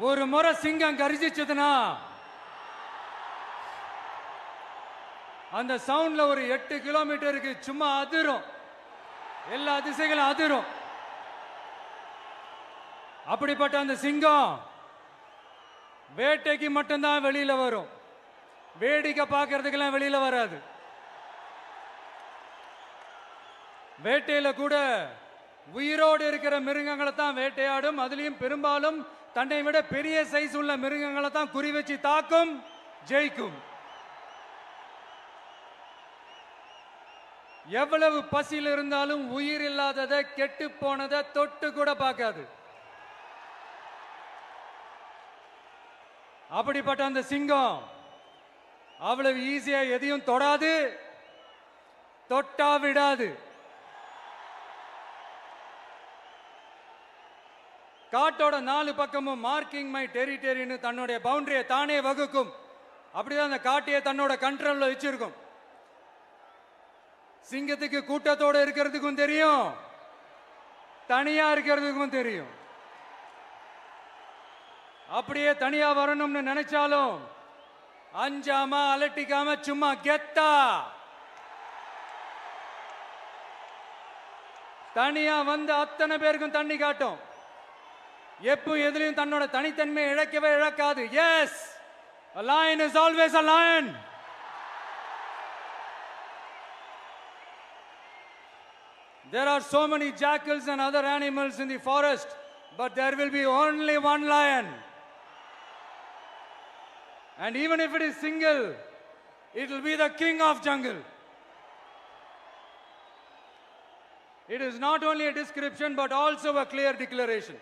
ஒரு முறை சிங்கம் கர்ஜிச்சதுன்னா அந்த சவுண்ட்ல ஒரு 8 கிலோமீட்டருக்கு சும்மா அதிரும், எல்லா திசைகளும் அதிரும். அப்படிப்பட்ட அந்த சிங்கம் வேட்டைக்கு மட்டும்தான் வெளியில வரும், வேடிக்கை பார்க்கறதுக்கெல்லாம் வெளியில வராது. வேட்டையில கூட உயிரோடு இருக்கிற மிருகங்களை தான் வேட்டையாடும். அதுலயும் பெரும்பாலும் தன்னை விட பெரிய சைஸ் உள்ள மிருகங்களை தான் குறி வச்சு தாக்கும், ஜெயிக்கும். எவ்வளவு பசியில் இருந்தாலும் உயிர் இல்லாததை, கெட்டு போனதை தொட்டு கூட பார்க்காது. அப்படிப்பட்ட அந்த சிங்கம் அவ்வளவு ஈஸியா எதையும் தொடாது, தொட்டா விடாது. காட்டோட 4 பக்கமும் மார்க்கிங் மை டெரிட்டரின்னு தன்னுடைய பவுண்டரியை தானே வகுக்கும். அப்படிதான் அந்த காட்டையே தன்னோட கண்ட்ரோல்ல வச்சிருக்கும். சிங்கத்துக்கு கூட்டத்தோட இருக்கிறதுக்கும் தெரியும், தனியா இருக்கிறதுக்கும் தெரியும். அப்படியே தனியா வரணும்னு நினைச்சாலும் அஞ்சாம அலட்டிக்காம சும்மா கெத்தா தனியா வந்து அத்தனை பேருக்கும் தண்ணி காட்டும். எப்போ எதிலையும் தன்னோட தனித்தன்மையை இழக்கவே இழக்காது. Yes, a lion is always a lion. There are so many jackals and other animals in the forest, but there will be only one lion. And even if it is single, it will be the king of jungle. It is not only a description but also a clear declaration.